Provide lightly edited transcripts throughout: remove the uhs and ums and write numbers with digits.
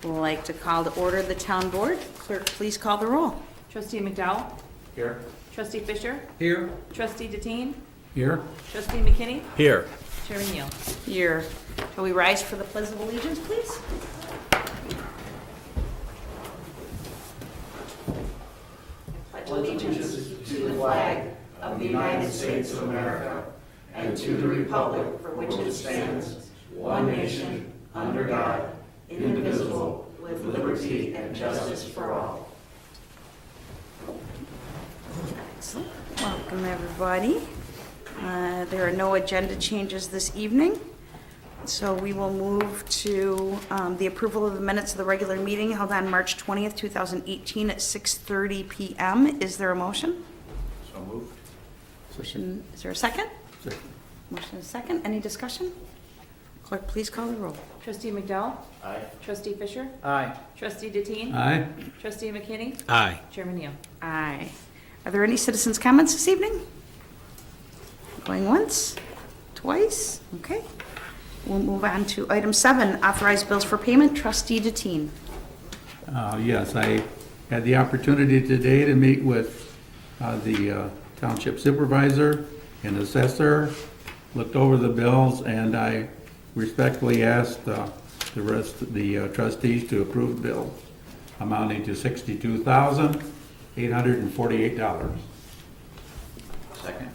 like to call to order the town board. Clerk, please call the roll. Trustee McDowell? Here. Trustee Fisher? Here. Trustee Deteen? Here. Trustee McKinney? Here. Chairman Neal? Here. Shall we rise for the Pledge of Allegiance, please? Pledge allegiance to the flag of the United States of America and to the republic for which it stands, one nation, under God, indivisible, with liberty and justice for all. Excellent. Welcome, everybody. There are no agenda changes this evening, so we will move to the approval of the minutes of the regular meeting held on March 20th, 2018 at 6:30 p.m. Is there a motion? So moved. Motion. Is there a second? Second. Motion is second. Any discussion? Clerk, please call the roll. Trustee McDowell? Aye. Trustee Fisher? Aye. Trustee Deteen? Aye. Trustee McKinney? Aye. Chairman Neal? Aye. Are there any citizens' comments this evening? Going once? Twice? Okay. We'll move on to item 7, authorized bills for payment. Trustee Deteen. Yes, I had the opportunity today to meet with the township supervisor and assessor, looked over the bills, and I respectfully asked the rest of the trustees to approve bills amounting to $62,848. Second.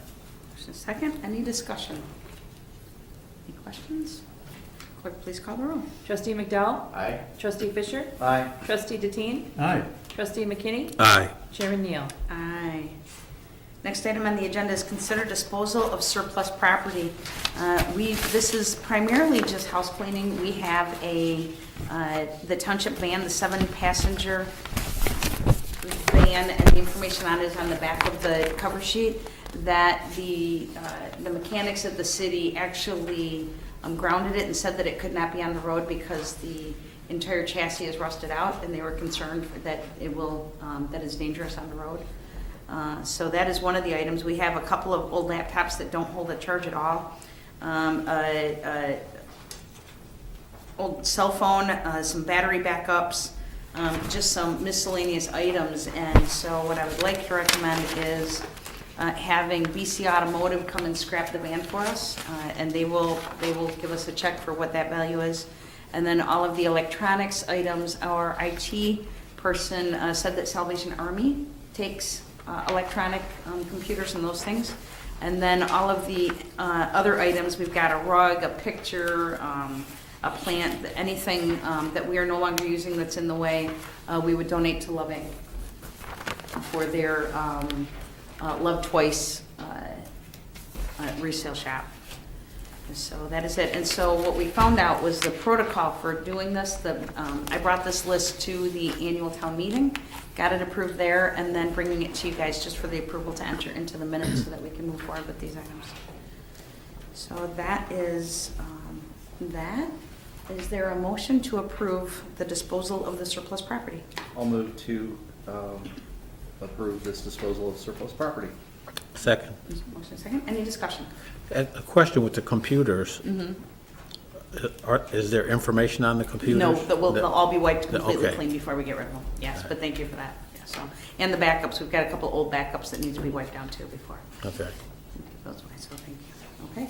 Motion is second. Any discussion? Any questions? Clerk, please call the roll. Trustee McDowell? Aye. Trustee Fisher? Aye. Trustee Deteen? Aye. Trustee McKinney? Aye. Chairman Neal? Aye. Next item on the agenda is consider disposal of surplus property. This is primarily just house cleaning. We have the township van, the 7-passenger van, and the information on it is on the back of the cover sheet, that the mechanics of the city actually grounded it and said that it could not be on the road because the entire chassis is rusted out, and they were concerned that that is dangerous on the road. So that is one of the items. We have a couple of old laptops that don't hold a charge at all. Old cell phone, some battery backups, just some miscellaneous items. And so what I would like to recommend is having BC Automotive come and scrap the van for us, and they will give us a check for what that value is. And then all of the electronics items, our IT person said that Salvation Army takes electronic computers and those things. And then all of the other items, we've got a rug, a picture, a plant, anything that we are no longer using that's in the way, we would donate to Loving for their Love Twice resale shop. So that is it. And so what we found out was the protocol for doing this. I brought this list to the annual town meeting, got it approved there, and then bringing it to you guys just for the approval to enter into the minutes so that we can move forward with these items. So that is that. Is there a motion to approve the disposal of the surplus property? I'll move to approve this disposal of surplus property. Second. Motion second. Any discussion? A question with the computers. Is there information on the computers? No, they'll all be wiped completely Okay. clean before we get rid of them. Yes, but thank you for that. Yeah, so, and the backups, we've got a couple old backups that need to be wiped down too before. Okay. Those away, so thank you. Okay,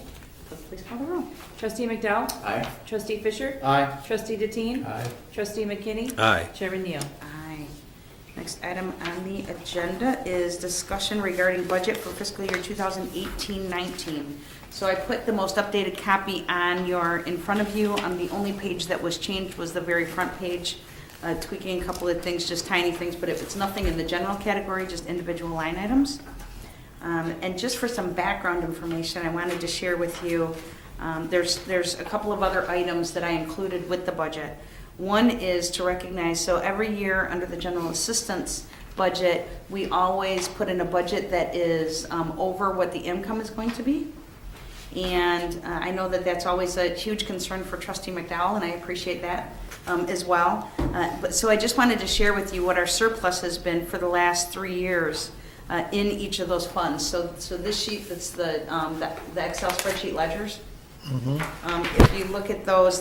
so please call the roll. Trustee McDowell? Aye. Trustee Fisher? Aye. Trustee Deteen? Aye. Trustee McKinney? Aye. Chairman Neal? Aye. Next item on the agenda is discussion regarding budget for fiscal year 2018-19. So I put the most updated copy in front of you. The only page that was changed was the very front page, tweaking a couple of things, just tiny things, but it's nothing in the general category, just individual line items. And just for some background information, I wanted to share with you, there's a couple of other items that I included with the budget. One is to recognize, so every year under the general assistance budget, we always put in a budget that is over what the income is going to be. And I know that that's always a huge concern for Trustee McDowell, and I appreciate that as well. But so I just wanted to share with you what our surplus has been for the last 3 years in each of those funds. So this sheet, that's the Excel spreadsheet ledgers. If you look at those,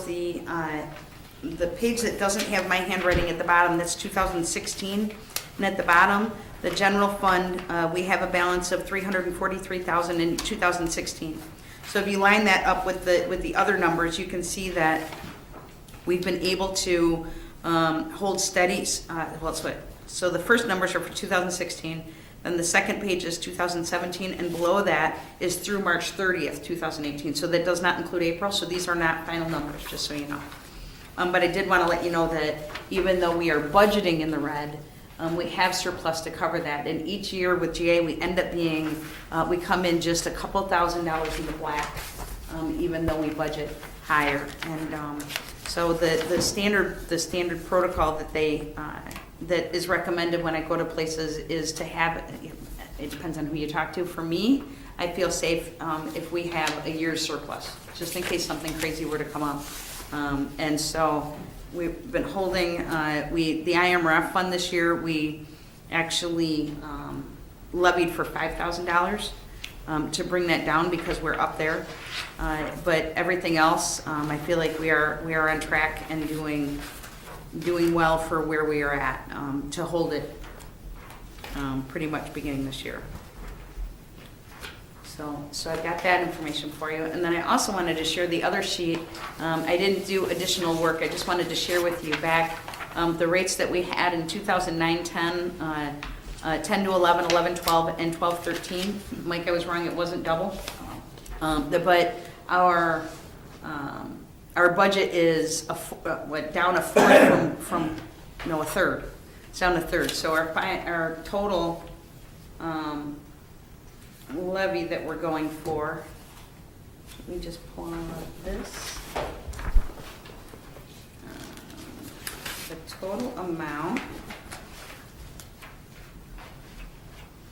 the page that doesn't have my handwriting at the bottom, that's 2016. And at the bottom, the general fund, we have a balance of $343,000 in 2016. So if you line that up with the other numbers, you can see that we've been able to hold steady. So the first numbers are for 2016, then the second page is 2017, and below that is through March 30th, 2018. So that does not include April, so these are not final numbers, just so you know. But I did want to let you know that even though we are budgeting in the red, we have surplus to cover that. And each year with GA, we end up being, we come in just a couple $1,000s in the black, even though we budget higher. And so the standard protocol that that is recommended when I go to places is to have, it depends on who you talk to. For me, I feel safe if we have a year's surplus, just in case something crazy were to come up. And so we've been holding, the IMRF fund this year, we actually levied for $5,000 to bring that down because we're up there. But everything else, I feel like we are on track and doing well for where we are at, to hold it pretty much beginning this year. So I've got that information for you. And then I also wanted to share the other sheet. I didn't do additional work. I just wanted to share with you back the rates that we had in 2009, 10, 10 to 11, 11, 12, and 12, 13. Mike, I was wrong. It wasn't double. But our budget is went down a fourth from a third. It's down a third. So our total levy that we're going for, let me just pull out this. The total amount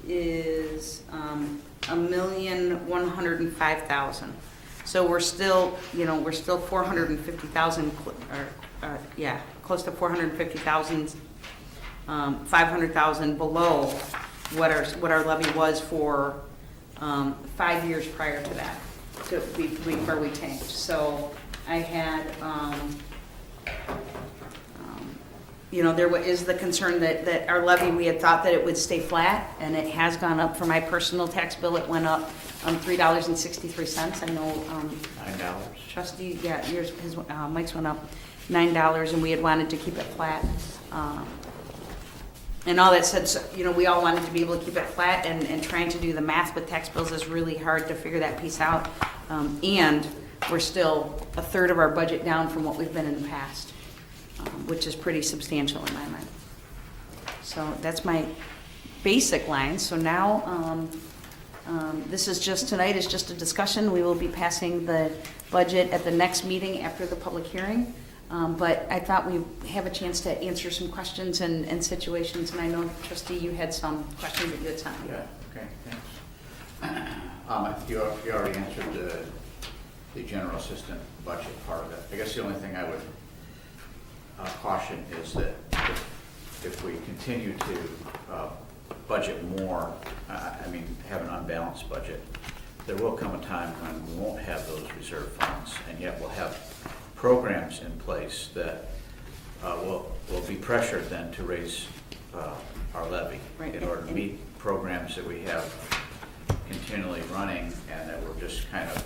is $1,105,000. So we're still, we're still 450,000, close to 450,000, 500,000 below what our levy was for 5 years prior to that, before we tanked. So I had, there is the concern that our levy, we had thought that it would stay flat, and it has gone up. For my personal tax bill, it went up $3.63. I know $9. trustee, Mike's went up $9, and we had wanted to keep it flat. And all that said, so, we all wanted to be able to keep it flat, and trying to do the math with tax bills is really hard to figure that piece out. And we're still a third of our budget down from what we've been in the past, which is pretty substantial in my mind. So that's my basic line. So now, this is just, tonight is just a discussion. We will be passing the budget at the next meeting after the public hearing. But I thought we'd have a chance to answer some questions and situations, and I know, Trustee, you had some questions that you had sent. Yeah, okay, thanks. You already answered the general assistant budget part of it. I guess the only thing I would caution is that if we continue to budget more, have an unbalanced budget, there will come a time when we won't have those reserve funds, and yet we'll have programs in place that will be pressured then to raise our levy, right, in order to meet programs that we have continually running, and that we're just kind of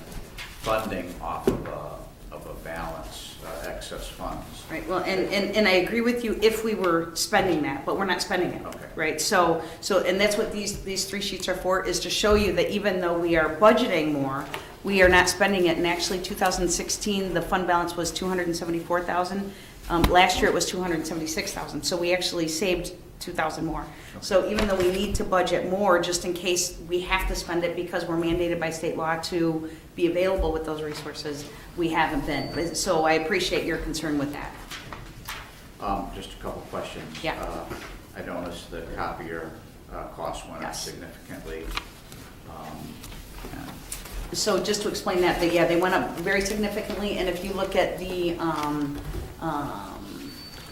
funding off of a balance, excess funds. Right, well, and I agree with you if we were spending that, but we're not spending it. Okay. Right, so, and that's what these three sheets are for, is to show you that even though we are budgeting more, we are not spending it. And actually, 2016, the fund balance was $274,000. Last year, it was $276,000. So we actually saved $2,000 more. Okay. So even though we need to budget more, just in case we have to spend it because we're mandated by state law to be available with those resources, we haven't been. So I appreciate your concern with that. Just a couple questions. Yeah. I noticed the copier cost went up Yes. significantly. And So just to explain that, they went up very significantly, and if you look at the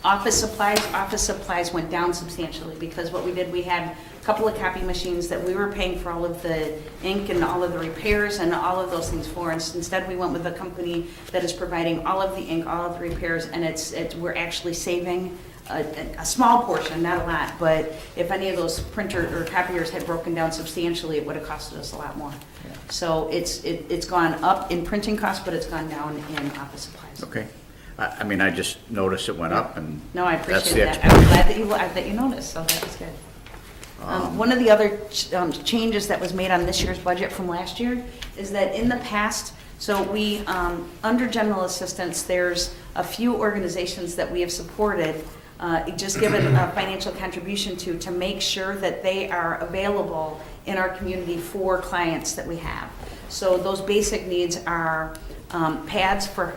Office supplies went down substantially because what we did, we had a couple of copy machines that we were paying for all of the ink and all of the repairs and all of those things for. And instead, we went with a company that is providing all of the ink, all of the repairs, and we're actually saving a small portion, not a lot, but if any of those printer or copiers had broken down substantially, it would have costed us a lot more. So it's gone up in printing costs, but it's gone down in office supplies. Okay. I mean, I just noticed it went up, and No, I that's appreciate the that. I'm glad that you noticed, so that was good. One of the other changes that was made on this year's budget from last year is that in the past, so we, under general assistance, there's a few organizations that we have supported, just given a financial contribution to make sure that they are available in our community for clients that we have. So those basic needs are pads for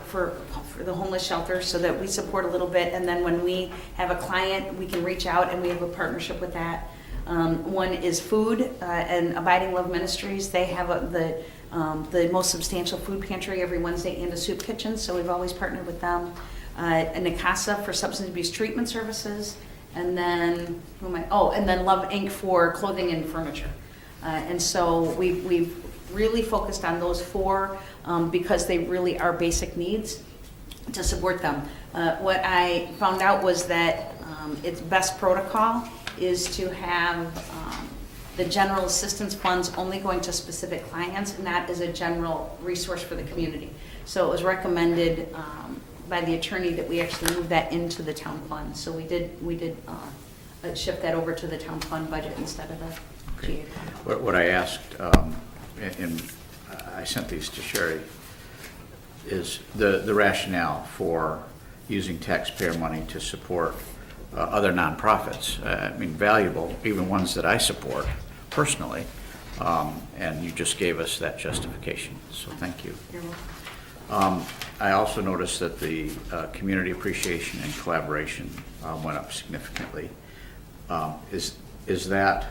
the homeless shelter, so that we support a little bit, and then when we have a client, we can reach out, and we have a partnership with that. One is food, and Abiding Love Ministries, they have the most substantial food pantry every Wednesday and a soup kitchen, so we've always partnered with them. And Nicasa for substance abuse treatment services, and then, and then Love Inc. for clothing and furniture. And so we've really focused on those four because they really are basic needs to support them. What I found out was that its best protocol is to have the general assistance funds only going to specific clients, not as a general resource for the community. So it was recommended by the attorney that we actually move that into the town fund. So we did shift that over to the town fund budget instead of the GA fund. what I asked, and I sent these to Sherry, is the rationale for using taxpayer money to support other nonprofits. I mean, valuable, even ones that I support personally, and you just gave us that justification, so thank you. You're welcome. I also noticed that the community appreciation and collaboration went up significantly. Is that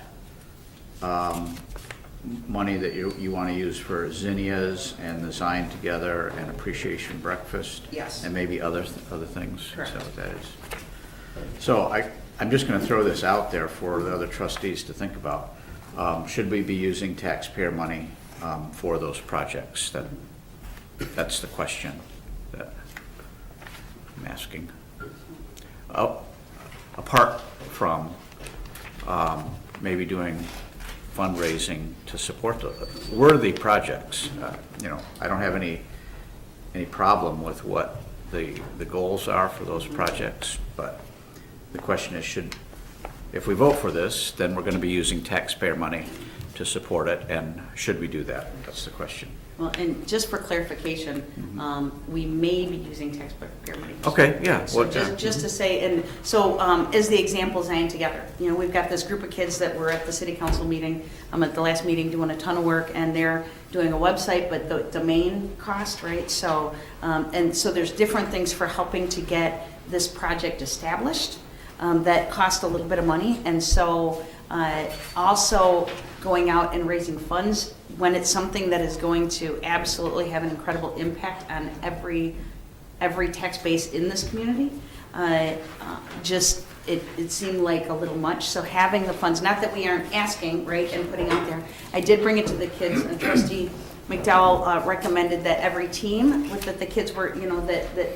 money that you want to use for zinnias and the Zion Together and Appreciation Breakfast? Yes. And maybe other things? Correct. Is that what that is? So I'm just going to throw this out there for the other trustees to think about. Should we be using taxpayer money for those projects? That's the question that I'm asking. Apart from maybe doing fundraising to support the worthy projects. I don't have any problem with what the goals are for those projects, but the question is, if we vote for this, then we're going to be using taxpayer money to support it, and should we do that? That's the question. Well, and just for clarification, we may be using taxpayer money. Okay, yeah. So just to say, and so as the example, Zion Together, we've got this group of kids that were at the city council meeting, at the last meeting, doing a ton of work, and they're doing a website, but the domain cost, right? So, and so there's different things for helping to get this project established that cost a little bit of money, and so also going out and raising funds when it's something that is going to absolutely have an incredible impact on every tax base in this community, it seemed like a little much. So having the funds, not that we aren't asking, right, and putting out there. I did bring it to the kids, and Trustee McDowell recommended that every team that the kids were, that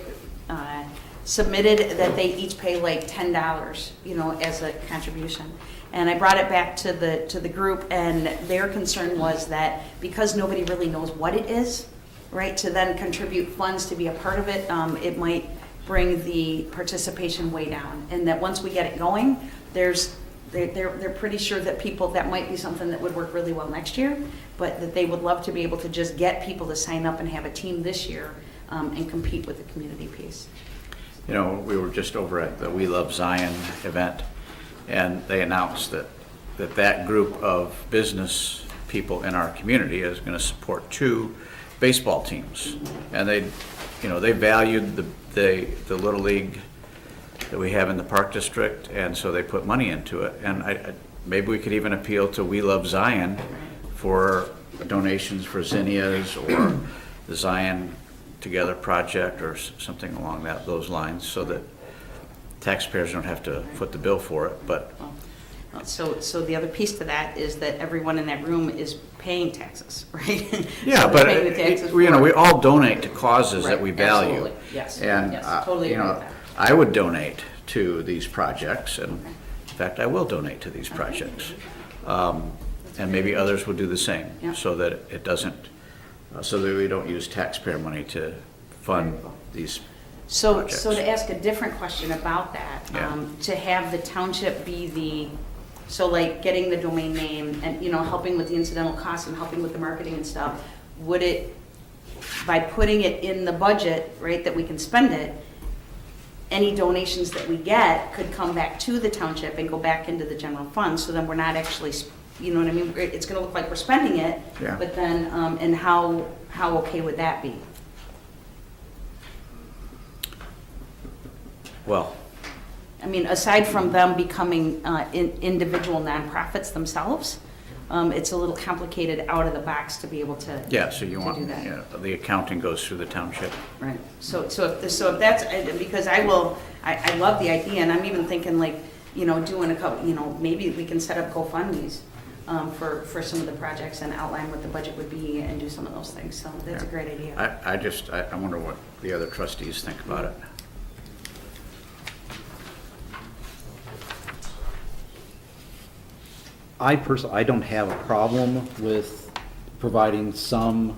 submitted, that they each pay like $10, as a contribution. And I brought it back to the group, and their concern was that because nobody really knows what it is, right, to then contribute funds to be a part of it, it might bring the participation way down. And that once we get it going, they're pretty sure that that might be something that would work really well next year, but that they would love to be able to just get people to sign up and have a team this year and compete with the community piece. We were just over at the We Love Zion event, and they announced that group of business people in our community is going to support 2 baseball teams, and they valued the Little League that we have in the Park District, and so they put money into it. And maybe we could even appeal to We Love Zion for donations for zinnias or the Zion Together project or something along those lines, so that taxpayers don't have to foot the bill for it, but, So the other piece to that is that everyone in that room is paying taxes, right? yeah, So but, they're paying the taxes you know, for we it. all donate to causes that Right, we value. absolutely. Yes, And, yes, totally you agree know, with that. I would donate to these projects, and in fact, I will donate to these projects. And maybe others will do the same, Yeah. so that it doesn't, so that we don't use taxpayer money to fund Very cool. these So projects. to ask a different question about that, Yeah. to have the township be so like getting the domain name and, you know, helping with the incidental costs and helping with the marketing and stuff, would it, by putting it in the budget, right, that we can spend it, any donations that we get could come back to the township and go back into the general fund, so then we're not actually, you know what I mean? It's gonna look like we're spending it, Yeah. but then, and how okay would that be? Well, I mean, aside from them becoming individual nonprofits themselves, it's a little complicated out of the box to be able to. yeah, so you to want, do that. yeah, the accounting goes through the township. Right, so if that's, because I love the idea, and I'm even thinking like, you know, doing a couple, you know, maybe we can set up GoFundMes for some of the projects and outline what the budget would be and do some of those things, so that's a Yeah. great idea. I wonder what the other trustees think about it. I personally, I don't have a problem with providing some,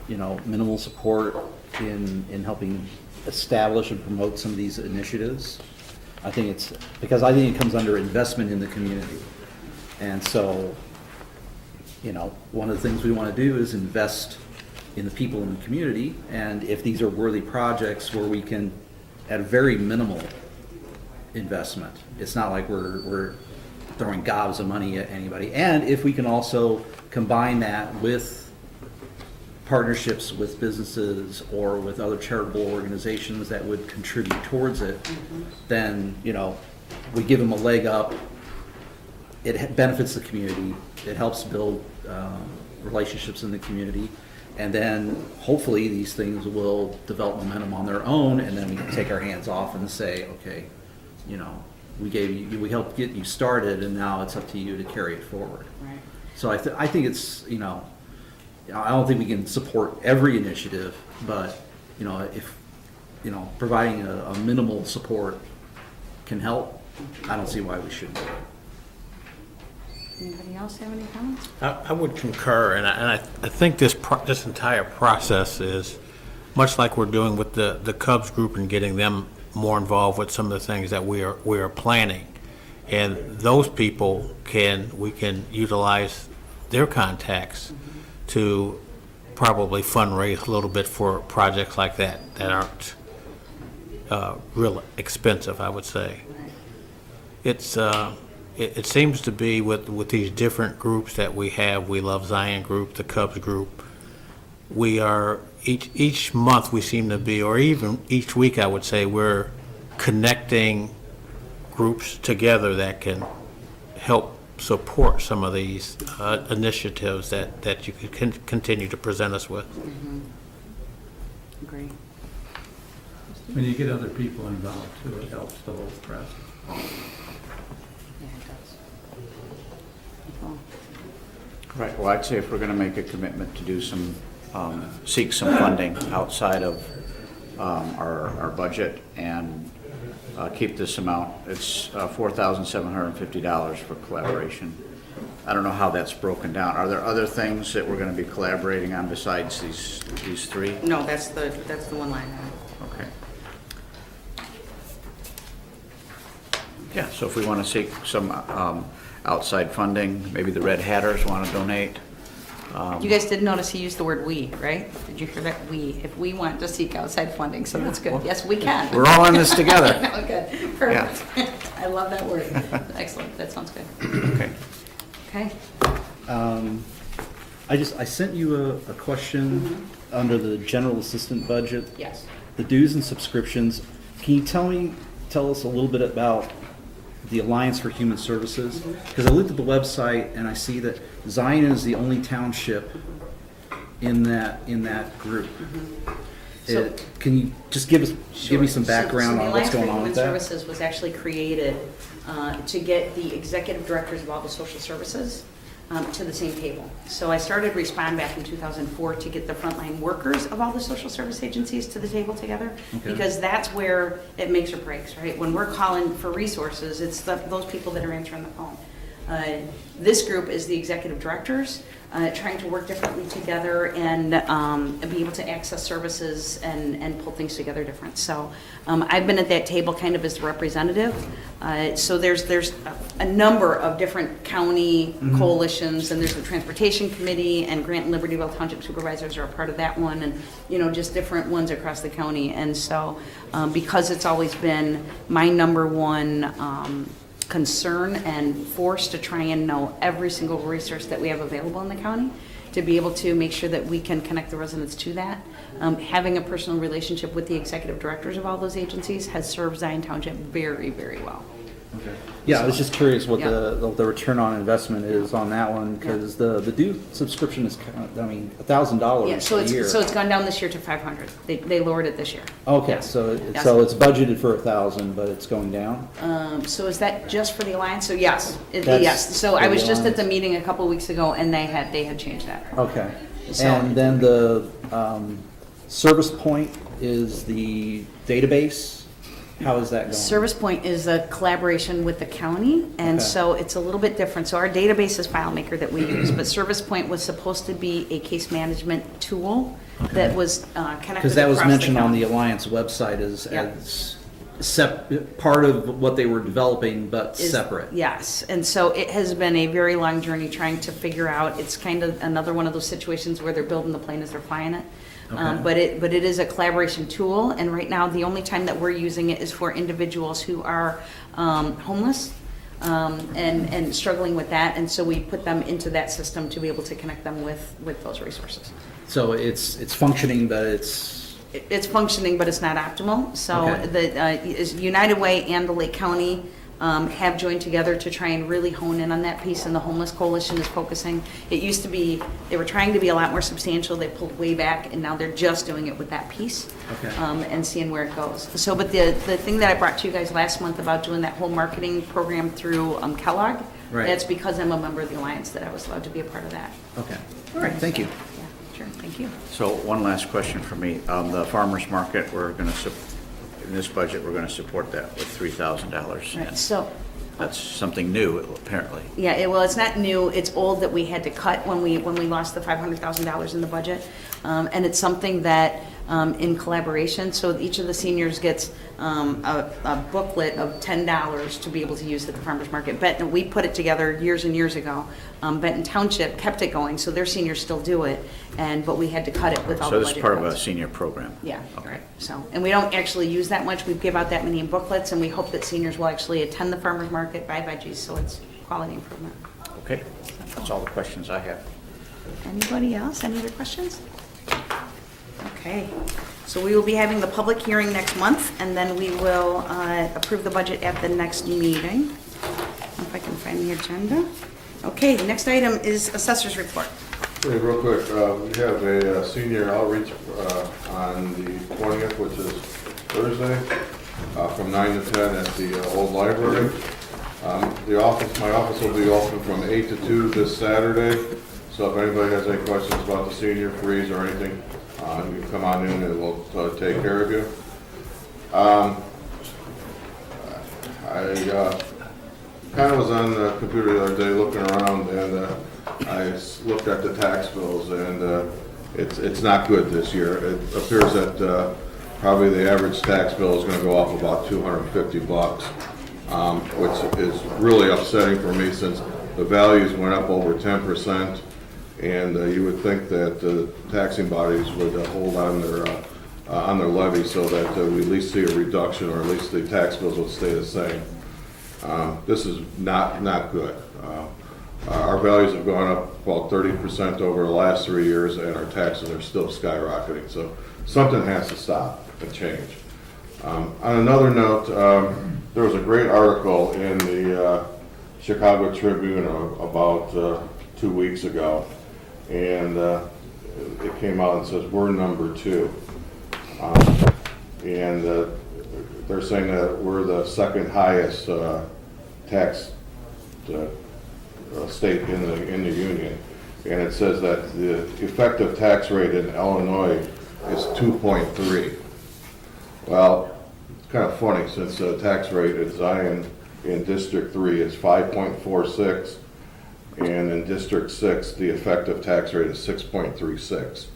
minimal support in helping establish and promote some of these initiatives. I think it comes under investment in the community. And so, one of the things we want to do is invest in the people in the community, and if these are worthy projects where we can, at a very minimal investment, it's not like we're throwing gobs of money at anybody. And if we can also combine that with partnerships with businesses or with other charitable organizations that would contribute towards it, then, we give them a leg up. It benefits the community. It helps build relationships in the community. And then hopefully these things will develop momentum on their own, and then we can take our hands off and say, okay, we helped get you started, and now it's up to you to carry it forward. Right. So I think it's, I don't think we can support every initiative, but, if, providing a minimal support can help, I don't see why we shouldn't. Anybody else have any comments? I would concur, and I think this entire process is much like we're doing with the Cubs group and getting them more involved with some of the things that we are planning. And those people we can utilize their contacts to probably fundraise a little bit for projects like that aren't real expensive, I would say. It seems to be with these different groups that we have, We Love Zion group, the Cubs group, we are, each month we seem to be, or even each week I would say, we're connecting groups together that can help support some of these initiatives that you can continue to present us with. Agree. When you get other people involved too, it helps the whole process. Yeah, it does. Well, Right, well, I'd say if we're gonna make a commitment to do some, seek some funding outside of our budget and keep this amount, it's $4,750 for collaboration. I don't know how that's broken down. Are there other things that we're gonna be collaborating on besides these three? No, that's the one line item. Okay. Yeah, so if we want to seek some outside funding, maybe the Red Hatters want to donate. You guys did notice he used the word "we," right? Did you hear that? We, if we want to seek outside funding, so that's good. Yes, we can. We're all in this together. Okay, perfect. I love that word. Excellent, that sounds good. Okay. Okay, I sent you a question under the general assistant budget. yes. The dues and subscriptions. Can you tell us a little bit about the Alliance for Human Services? Because I looked at the website and I see that Zion is the only township in that group. So- Can you just give me some Sure. background on what's going on with So the that? Alliance for Human Services was actually created to get the executive directors of all the social services to the same table. So I started Respond back in 2004 to get the frontline workers of all the social service agencies to the table together, Okay. because that's where it makes or breaks, right? When we're calling for resources, it's those people that are answering the phone. This group is the executive directors, trying to work differently together and be able to access services and pull things together different. So I've been at that table kind of as the representative. So there's a number of different county coalitions, and there's the Transportation Committee, and Grant and Libertyville Township Supervisors are a part of that one, and, you know, just different ones across the county. And so because it's always been my number one concern and force to try and know every single resource that we have available in the county, to be able to make sure that we can connect the residents to that. Having a personal relationship with the executive directors of all those agencies has served Zion Township very, very well. Yeah, I was just curious what Yeah. the return on investment is on that one, because the due subscription is kind of, I mean, $1,000 Yeah, so a year. it's gone down this year to 500. They lowered it this year. Okay, Yes. so Yes. it's budgeted for 1,000, but it's going down? So is that just for the Alliance? So yes, That's yes. So I for the was just at the Alliance. meeting a couple weeks ago, and they had changed that. Okay. So- And then the Service Point is the database? How is that going? Service Point is a collaboration with the county, and Okay. so it's a little bit different. So our database is FileMaker that we use, but Service Point was supposed to be a case management tool that was connected Because that was across mentioned on the county. Alliance website as, Yeah. part of what they were developing, but Is- separate. Yes, and so it has been a very long journey trying to figure out, it's kind of another one of those situations where they're building the plane as they're flying it. Okay. But it is a collaboration tool, and right now, the only time that we're using it is for individuals who are homeless and struggling with that, and so we put them into that system to be able to connect them with those resources. So it's functioning, but It's functioning, but it's not optimal. So Okay. the United Way and the Lake County have joined together to try and really hone in on that piece, and the Homeless Coalition is focusing. It used to be, they were trying to be a lot more substantial, they pulled way back, and now they're just doing it with that piece. Okay. And seeing where it goes. So, but the thing that I brought to you guys last month about doing that whole marketing program through Kellogg, Right. that's because I'm a member of the Alliance that I was allowed to be a part of that. okay. All right, thank you. Yeah, sure, thank you. So one last question for me. The farmer's market, we're going to, in this budget, we're going to support that with $3,000. Right, so, That's something new, apparently. yeah, well, it's not new, it's old that we had to cut when we lost the $500,000 in the budget. And it's something that, in collaboration, so each of the seniors gets a booklet of $10 to be able to use at the farmer's market. Benton, we put it together years and years ago. Benton Township kept it going, so their seniors still do it, but we had to cut it with all the So budget this is part of a cuts. senior program? Yeah, Okay. right, so, and we don't actually use that much, we give out that many in booklets, and we hope that seniors will actually attend the farmer's market, buy veggies, so it's quality improvement. Okay, that's all the questions I have. Anybody else, any other questions? Okay, so we will be having the public hearing next month, and then we will approve the budget at the next meeting. If I can find the agenda. Okay, the next item is assessor's report. Hey, real quick, we have a senior outreach on the 20th, which is Thursday, from 9 to 10 at the old library. My office will be open from 8 to 2 this Saturday, so if anybody has any questions about the senior freeze or anything, you can come on in and we'll take care of you. I kind of was on the computer the other day looking around, and I looked at the tax bills, and it's not good this year. It appears that probably the average tax bill is going to go up about $250, which is really upsetting for me since the values went up over 10%, and you would think that the taxing bodies would hold on their levy so that we at least see a reduction, or at least the tax bills would stay the same. This is not good. Our values have gone up about 30% over the last 3 years, and our taxes are still skyrocketing. So something has to stop and change. On another note, there was a great article in the Chicago Tribune about 2 weeks ago, and it came out and says, "We're number 2." And they're saying that we're the second highest tax state in the union. And it says that the effective tax rate in Illinois is 2.3. Well, it's kind of funny since the tax rate in Zion in District 3 is 5.46, and in District 6, the effective tax rate is 6.36.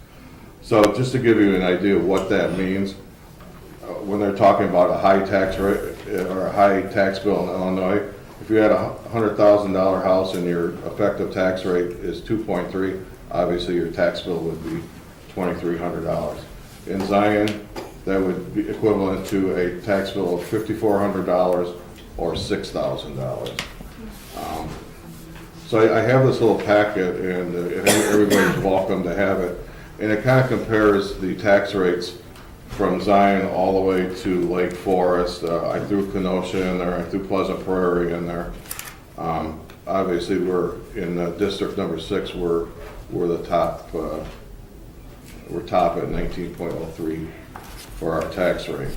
So just to give you an idea of what that means, when they're talking about a high tax rate or a high tax bill in Illinois, if you had a $100,000 house and your effective tax rate is 2.3, obviously your tax bill would be $2,300. In Zion, that would be equivalent to a tax bill of $5,400 or $6,000. So I have this little packet, and everybody's welcome to have it. And it kind of compares the tax rates from Zion all the way to Lake Forest. I threw Kenosha in there, I threw Pleasant Prairie in there. Obviously, we're in District Number 6. We're the top. We're top at 19.03 for our tax rate.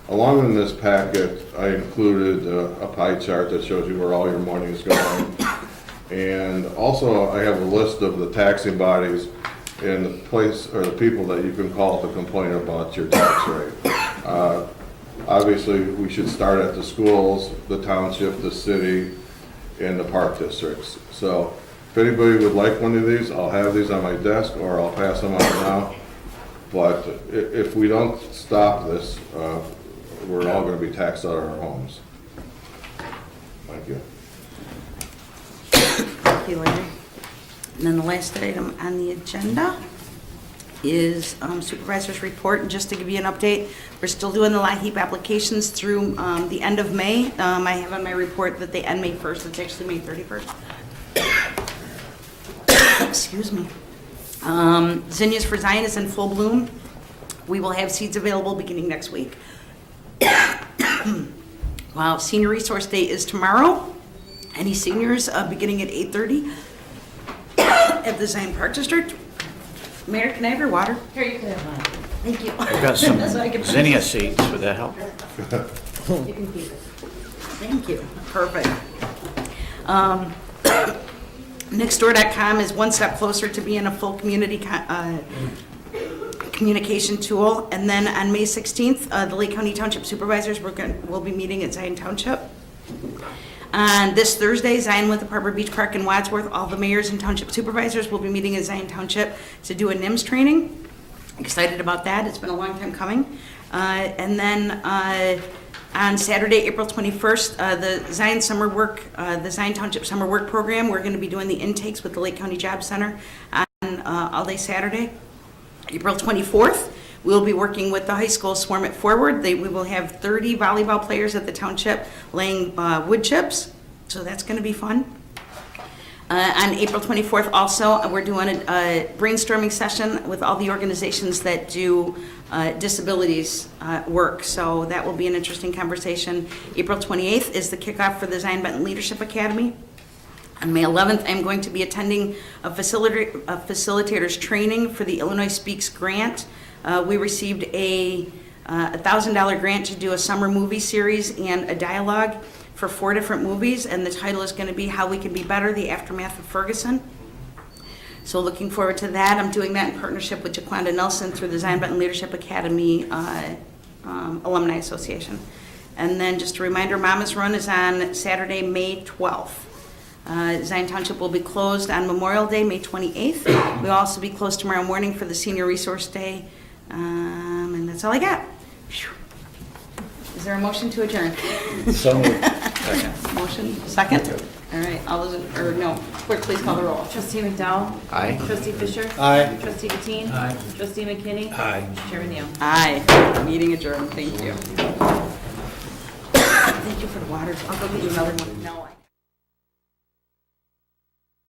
Along in this packet, I included a pie chart that shows you where all your money is going. And also, I have a list of the taxing bodies and the place or the people that you can call to complain about your tax rate. Obviously, we should start at the schools, the township, the city, and the park districts. So if anybody would like one of these, I'll have these on my desk or I'll pass them out now. But if we don't stop this, we're all going to be taxed out of our homes. Thank you. Thank you, Larry. And then the last item on the agenda is supervisor's report. And just to give you an update, we're still doing the LIHEAP applications through the end of May. I have on my report that they end May 1st. It's actually May 31st. Excuse me. Zinnias for Zion is in full bloom. We will have seeds available beginning next week. Wow, Senior Resource Day is tomorrow. Any seniors beginning at 8:30 at the Zion Park District? Mayor, can I have your water? Here, you can have mine. Thank you. I've got some That's what I can- zinnia seeds, would that help? You can keep it. Thank you. Perfect. Nextdoor.com is one step closer to being a full community communication tool. And then on May 16th, the Lake County Township Supervisors will be meeting at Zion Township. On this Thursday, Zion with the Harbor Beach Park in Wadsworth, all the mayors and township supervisors will be meeting at Zion Township to do a NIMS training. Excited about that. It's been a long time coming. And then on Saturday, April 21st, the Zion the Zion Township Summer Work Program, we're going to be doing the intakes with the Lake County Job Center on all day Saturday. April 24th, we'll be working with the high school Swarm It Forward. We will have 30 volleyball players at the township laying wood chips, so that's going to be fun. On April 24th also, we're doing a brainstorming session with all the organizations that do disabilities work, so that will be an interesting conversation. April 28th is the kickoff for the Zion Benton Leadership Academy. On May 11th, I'm going to be attending a facilitator's training for the Illinois Speaks grant. We received a $1,000 grant to do a summer movie series and a dialogue for 4 different movies, and the title is going to be How We Can Be Better, The Aftermath of Ferguson. So looking forward to that. I'm doing that in partnership with Jaquanda Nelson through the Zion Benton Leadership Academy Alumni Association. And then just a reminder, Mama's Run is on Saturday, May 12th. Zion Township will be closed on Memorial Day, May 28th. We'll also be closed tomorrow morning for the Senior Resource Day. And that's all I got. Phew. Is there a motion to adjourn? So moved. Motion, second? All right, all those, no, clerk, please call the roll. Trustee McDowell? Aye. Trustee Fisher? Aye. Trustee Bettine? Aye. Trustee McKinney? Aye. Chairman Neal? Aye, meeting adjourned, thank you. Thank you for the water, I'll go get you another one. No.